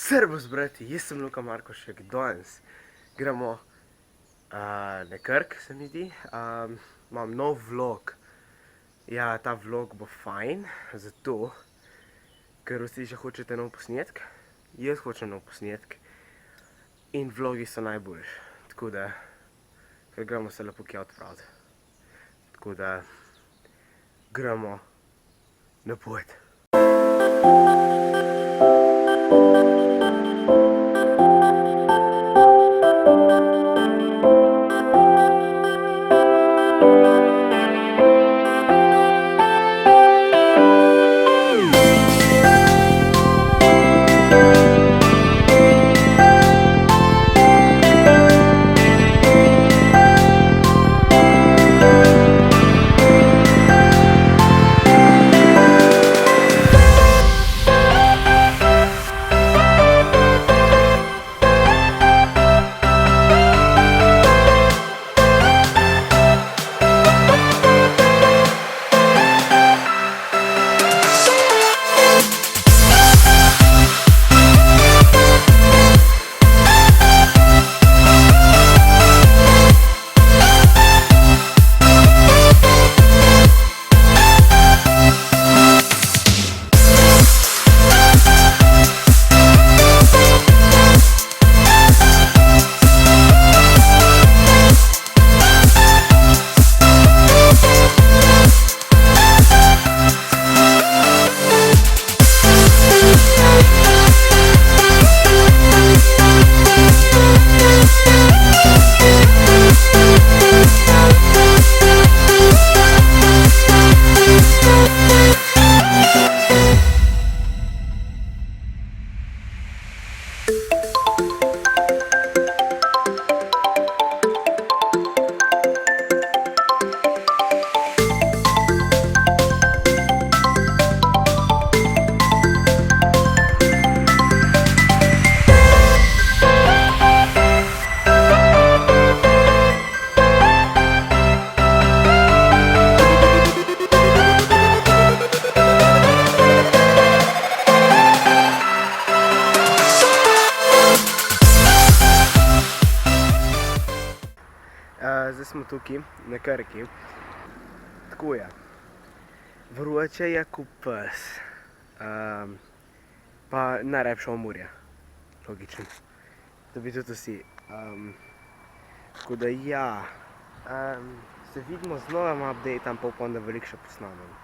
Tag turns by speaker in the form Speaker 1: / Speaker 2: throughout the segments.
Speaker 1: Servus, brati, jaz sem Luka Markošek, danes gremo na Krk, se mi zdi. Imam nov vlog. Ja, ta vlog bo fajn, zato, ker vsi še hočete nov posnetk. Jaz hočem nov posnetk in vlogi so najboljši. Tako da, ker gremo se lepo kje odpraviti. Tako da, gremo na pot. Zdaj smo tukaj na Krki. Tako je. Vroče je kot pes. Pa najlepša Omurja. Logično. To bi tudi vsi. Tako da ja. Se vidimo z novim updateom, pa upam, da veliko še posnamem.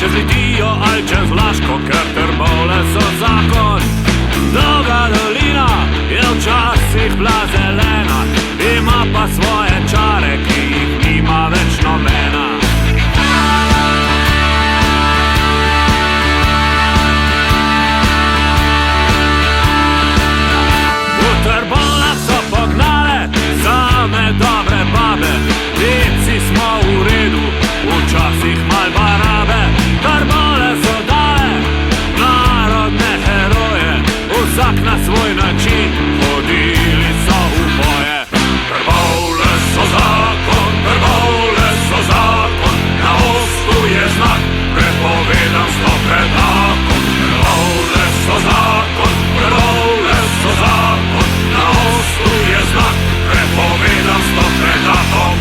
Speaker 2: čez Litijo ali čez Laško, ker Trbovlje so zakon. Dolga dolina je včasih bila zelena, ima pa svoje čare, ki jih nima več nobena. V Trbovlje so pognale same dobre babe, deci smo v redu, včasih mal barabe. Trbovlje so dale narodne heroje, vsak na svoj način, hodili so v boje. Trbovlje so zakon, Trbovlje so zakon, na mostu je znak, prepovedan stop pred rakom. Trbovlje so zakon, Trbovlje so zakon, na mostu je znak, prepovedan stop pred rakom.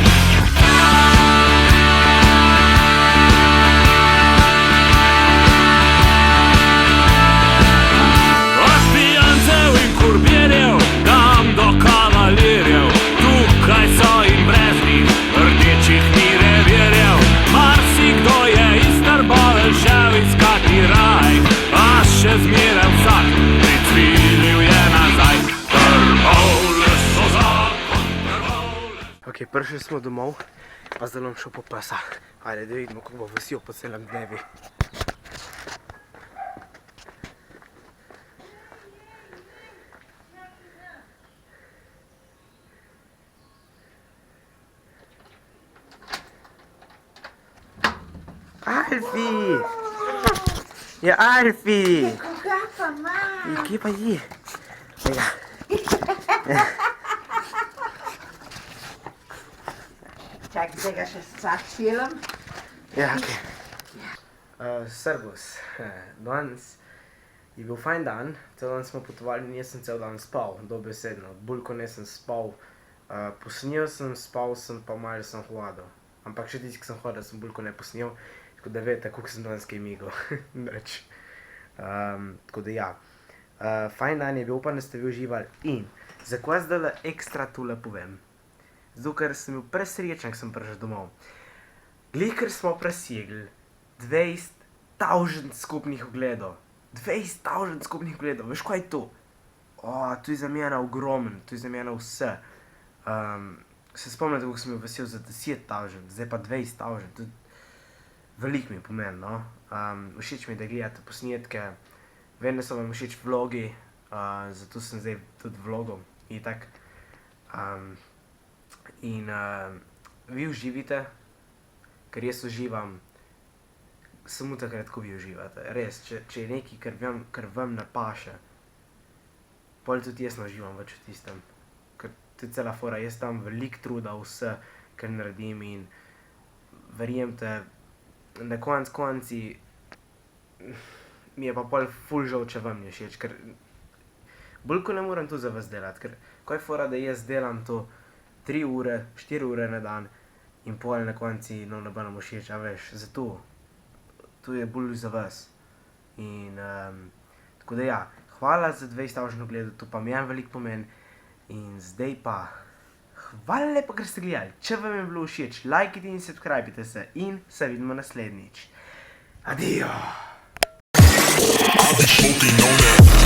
Speaker 2: Tukaj so in brez njih, rdečih ni revirjev. Marsikdo je iz Trbovelj šel iskati raj, a še zmeraj vsak pricvilil je nazaj. Trbovlje so zakon, Trbovlje.
Speaker 1: Ok, prišli smo domov, pa zdaj bom šel po psa. Ajde, da vidimo, kako bo vesel po celem dnevi. Alfie! Ja, Alfie!
Speaker 3: Kога pa ima?
Speaker 1: Ja, kje pa je? Ja.
Speaker 3: Čakaj, da ga še sačilam.
Speaker 1: Ja, ok. Servus. Danes je bil fajn dan. Cel dan smo potovali in jaz sem cel dan spal, dobesedno. Bolj ko nisem spal. Posnil sem, spal sem, pa malo sem hodil. Ampak še tisti, ki sem hodil, sem bolj ko ne posnil. Tako da veste, koliko sem danes kaj migal. Nič. Tako da ja. Fajn dan je bil, upam, da ste vi uživali. In zakaj zdaj ekstra tole povem? Zato, ker sem bil presrečen, ko sem prišel domov. Glih, ker smo presegli 20,000 skupnih ogledov. 20,000 skupnih ogledov. Veš, kaj je to? To je za mene ogromen, to je za mene vse. Se spomnite, kako sem bil vesel za 10,000, zdaj pa 20,000. Veliko mi pomeni, no. Všeč mi je, da gledate posnetke. Vem, da so vam všeč vlogi, zato sem zdaj tudi vlogom. Itak. In vi uživite, ker jaz uživam samo takrat, ko vi uživate. Res, če je nekaj, kar vam ne paše, pol tudi jaz ne uživam več v tistem. Ker tudi cela fora, jaz tam veliko truda vse, kar naredim in verjemte, na konci mi je pa pol ful žal, če vam ni všeč, ker bolj ko ne moram to za vas delati, ker kaj fora, da jaz delam to 3 ure, 4 ure na dan in pol na konci ne bo nam všeč, a veš, zato to je bolj za vas. In tako da ja, hvala za 20,000 ogledov, to pa mi je veliko pomen. In zdaj pa hvala lepo, ker ste gledali. Če vam je bilo všeč, lajkite in subscribite se in se vidimo naslednjič. Adijo!
Speaker 2: I'll be smoking on that.